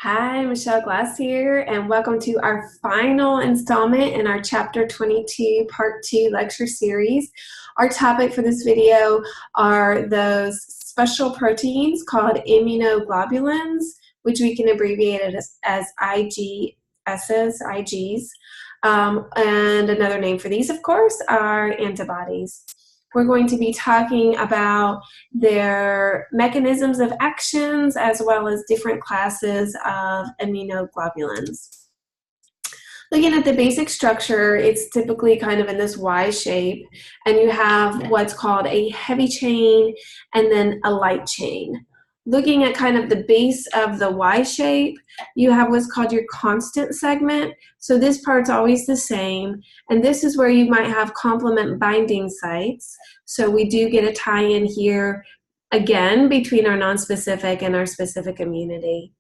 Hi, Michelle Glass here, and welcome to our final installment in our Chapter 22 Part 2 lecture series. Our topic for this video are those special proteins called immunoglobulins, which we can abbreviate it as IGs. And another name for these, of course, are antibodies. We're going to be talking about their mechanisms of actions as well as different classes of immunoglobulins. Looking at the basic structure, it's typically kind of in this Y shape, and you have what's called a heavy chain and then a light chain. Looking at kind of the base of the Y shape, you have what's called your constant segment. So this part's always the same, and this is where you might have complement binding sites. So we do get a tie-in here, again, between our nonspecific and our specific immunity.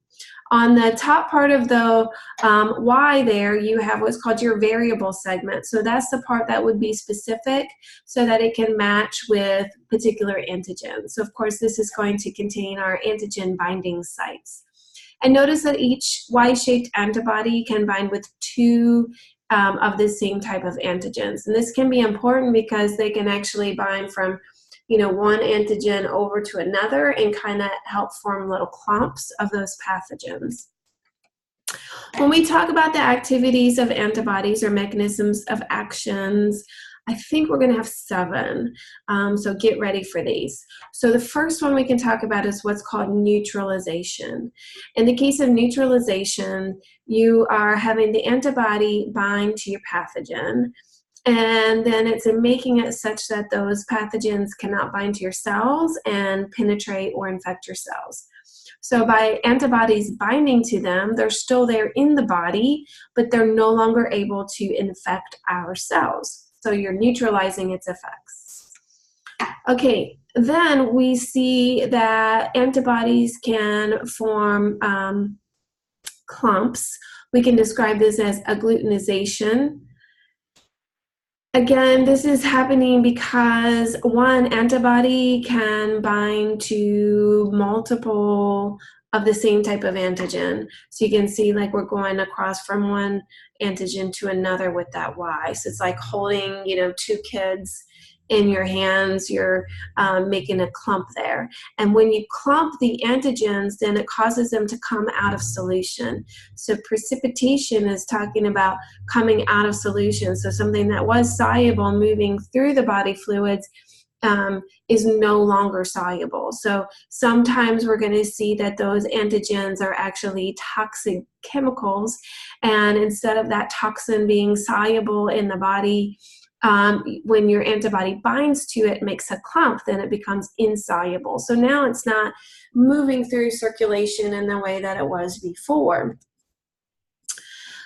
On the top part of the Y there, you have what's called your variable segment. So that's the part that would be specific so that it can match with particular antigens. So of course, this is going to contain our antigen binding sites. And notice that each Y-shaped antibody can bind with two of the same type of antigens. And this can be important because they can actually bind from one antigen over to another and kind of help form little clumps of those pathogens. When we talk about the activities of antibodies or mechanisms of actions, I think we're going to have 7, so get ready for these. So the first one we can talk about is what's called neutralization. In the case of neutralization, you are having the antibody bind to your pathogen, and then it's making it such that those pathogens cannot bind to your cells and penetrate or infect your cells. So by antibodies binding to them, they're still there in the body, but they're no longer able to infect our cells. So you're neutralizing its effects. Okay, then we see that antibodies can form clumps. We can describe this as agglutinization. Again, this is happening because one antibody can bind to multiple of the same type of antigen. So you can see like we're going across from one antigen to another with that Y. So it's like holding, 2 kids in your hands, you're making a clump there. And when you clump the antigens, then it causes them to come out of solution. So precipitation is talking about coming out of solution. So something that was soluble moving through the body fluids is no longer soluble. So sometimes we're going to see that those antigens are actually toxic chemicals, and instead of that toxin being soluble in the body, when your antibody binds to it, makes a clump, then it becomes insoluble. So now it's not moving through circulation in the way that it was before.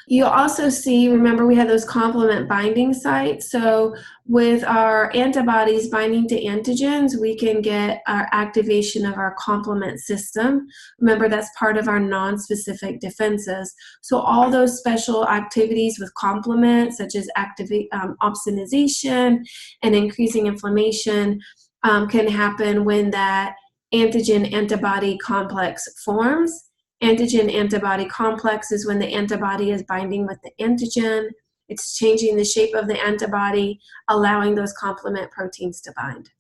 You'll also see, remember we had those complement binding sites. So with our antibodies binding to antigens, we can get our activation of our complement system. Remember, that's part of our non-specific defenses. So all those special activities with complement, such as opsonization and increasing inflammation, can happen when that antigen-antibody complex forms. Antigen-antibody complex is when the antibody is binding with the antigen. It's changing the shape of the antibody, allowing those complement proteins to bind.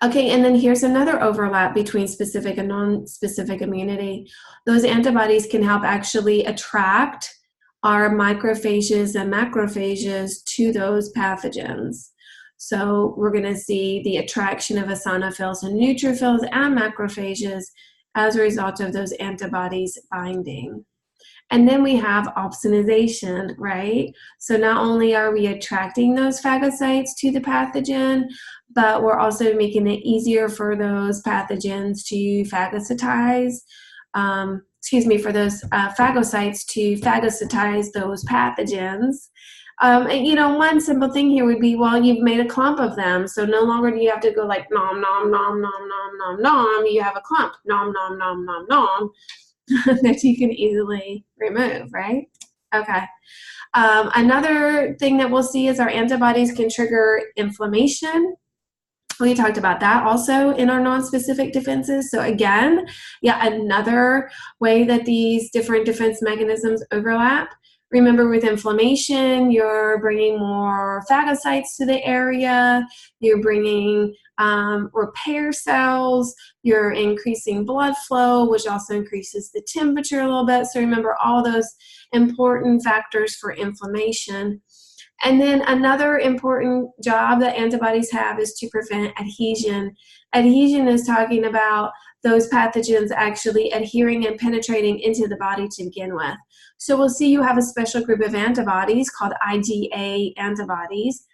Okay, and then here's another overlap between specific and non-specific immunity. Those antibodies can help actually attract our microphages and macrophages to those pathogens. So we're going to see the attraction of eosinophils and neutrophils and macrophages as a result of those antibodies binding. And then we have opsonization, right? So not only are we attracting those phagocytes to the pathogen, but we're also making it easier for those pathogens to phagocytize, for those phagocytes to phagocytize those pathogens. One simple thing here would be, well, you've made a clump of them, so no longer do you have to go like nom, nom, nom, nom, nom, nom, nom. You have a clump, nom, nom, nom, nom, nom, that you can easily remove, right? Okay. Another thing that we'll see is our antibodies can trigger inflammation. We talked about that also in our non-specific defenses. So again, yeah, another way that these different defense mechanisms overlap. Remember, with inflammation, you're bringing more phagocytes to the area, you're bringing repair cells, you're increasing blood flow, which also increases the temperature a little bit. So remember all those important factors for inflammation. And then another important job that antibodies have is to prevent adhesion. Adhesion is talking about those pathogens actually adhering and penetrating into the body to begin with. So we'll see you have a special group of antibodies called IgA antibodies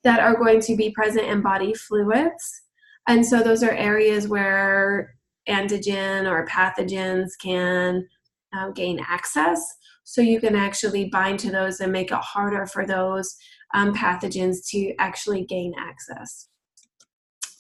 that are going to be present in body fluids. And so those are areas where antigen or pathogens can gain access. So you can actually bind to those and make it harder for those pathogens to actually gain access.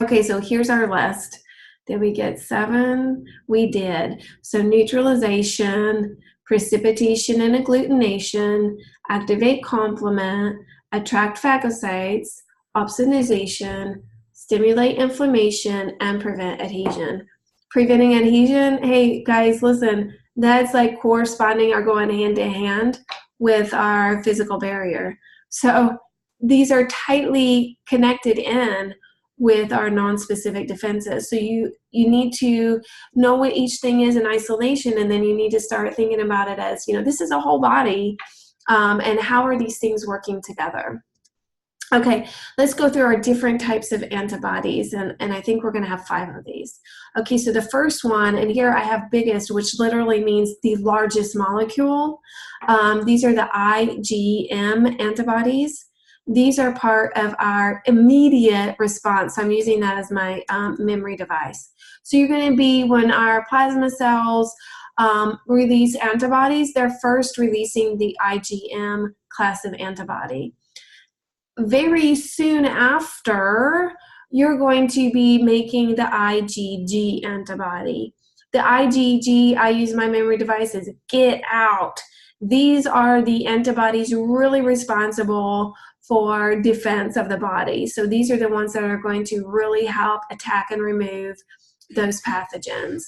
Okay, so here's our list. Did we get 7? We did. So neutralization, precipitation and agglutination, activate complement, attract phagocytes, opsonization, stimulate inflammation, and prevent adhesion. Preventing adhesion, hey guys, listen, that's like corresponding or going hand in hand with our physical barrier. So these are tightly connected in with our non-specific defenses. So you need to know what each thing is in isolation, and then you need to start thinking about it as, this is a whole body, and how are these things working together? Okay, let's go through our different types of antibodies, and I think we're going to have 5 of these. Okay, so the first one, and here I have biggest, which literally means the largest molecule. These are the IgM antibodies. These are part of our immediate response. I'm using that as my memory device. So you're going to be, when our plasma cells release antibodies, they're first releasing the IgM class of antibody. Very soon after, you're going to be making the IgG antibody. The IgG, I use my memory devices, get out. These are the antibodies really responsible for defense of the body. So these are the ones that are going to really help attack and remove those pathogens.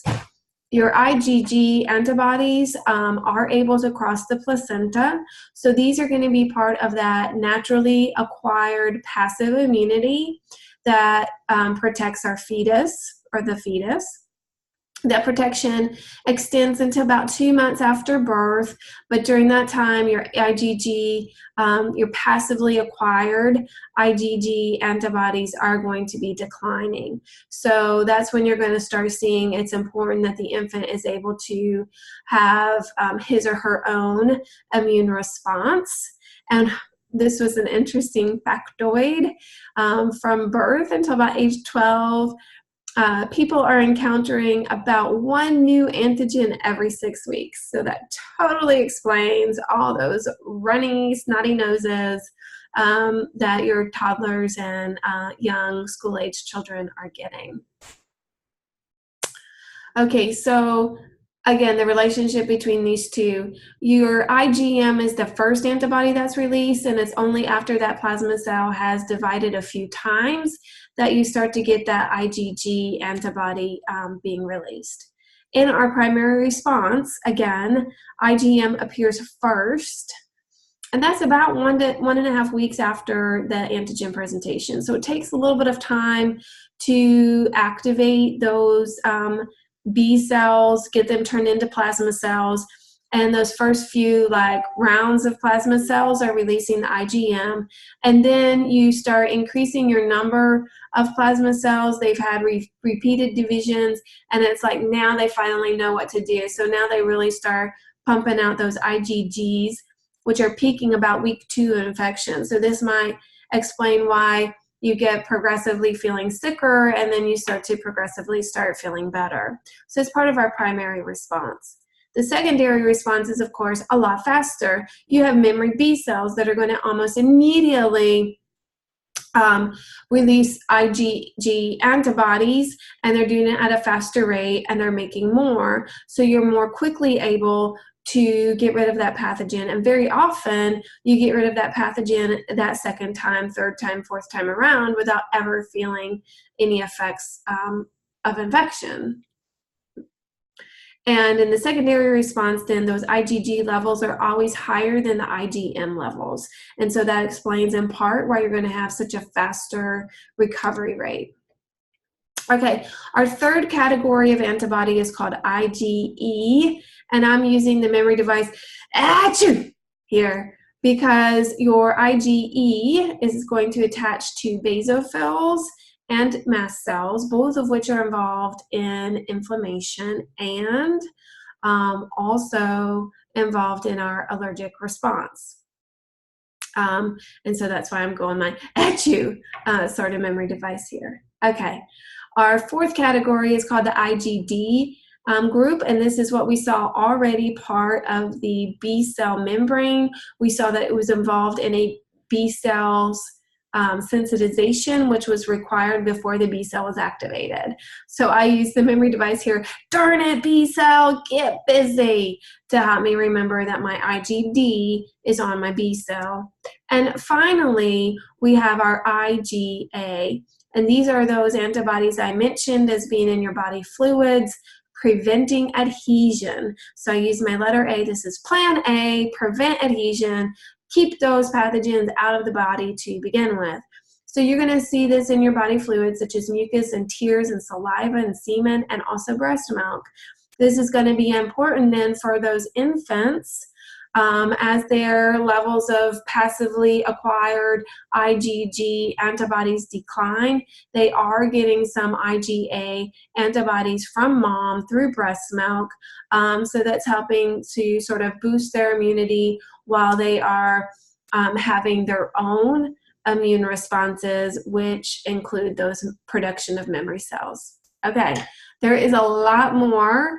Your IgG antibodies are able to cross the placenta. So these are going to be part of that naturally acquired passive immunity that protects our fetus or the fetus. That protection extends until about 2 months after birth, but during that time, your IgG, your passively acquired IgG antibodies are going to be declining. So that's when you're going to start seeing it's important that the infant is able to have his or her own immune response. And this was an interesting factoid. From birth until about age 12, people are encountering about 1 new antigen every 6 weeks. So that totally explains all those runny, snotty noses that your toddlers and young school-age children are getting. Okay, so again, the relationship between these two. Your IgM is the first antibody that's released, and it's only after that plasma cell has divided a few times that you start to get that IgG antibody being released. In our primary response, again, IgM appears first, and that's about 1 to 1.5 weeks after the antigen presentation. So it takes a little bit of time to activate those B cells, get them turned into plasma cells, and those first few rounds of plasma cells are releasing the IgM, and then you start increasing your number of plasma cells. They've had repeated divisions, and it's like now they finally know what to do. So now they really start pumping out those IgGs, which are peaking about week 2 of infection. So this might explain why you get progressively feeling sicker, and then you start to progressively start feeling better. So it's part of our primary response. The secondary response is, of course, a lot faster. You have memory B cells that are going to almost immediately release IgG antibodies, and they're doing it at a faster rate, and they're making more. So you're more quickly able to get rid of that pathogen. And very often, you get rid of that pathogen that second time, third time, fourth time around without ever feeling any effects of infection. And in the secondary response, then those IgG levels are always higher than the IgM levels. And so that explains in part why you're going to have such a faster recovery rate. Okay, our third category of antibody is called IgE, and I'm using the memory device achoo, here because your IgE is going to attach to basophils and mast cells, both of which are involved in inflammation and also involved in our allergic response. And so that's why I'm going my achoo sort of memory device here. Okay, our fourth category is called the IgD group, and this is what we saw already part of the B cell membrane. We saw that it was involved in a B cells sensitization, which was required before the B cell was activated. So I use the memory device here, darn it, B cell, get busy, to help me remember that my IgD is on my B cell. And finally, we have our IgA, and these are those antibodies I mentioned as being in your body fluids, preventing adhesion. So I use my letter A. This is plan A, prevent adhesion, keep those pathogens out of the body to begin with. So you're going to see this in your body fluids, such as mucus and tears and saliva and semen and also breast milk. This is going to be important then for those infants as their levels of passively acquired IgG antibodies decline. They are getting some IgA antibodies from mom through breast milk. So that's helping to sort of boost their immunity while they are having their own immune responses, which include those production of memory cells. Okay, there is a lot more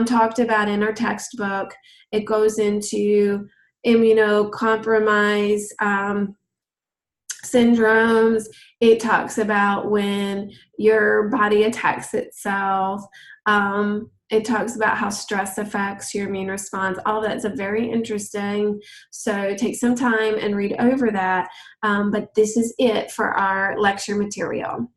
talked about in our textbook. It goes into immunocompromised syndromes. It talks about when your body attacks itself. It talks about how stress affects your immune response. All that's very interesting. So take some time and read over that. But this is it for our lecture material.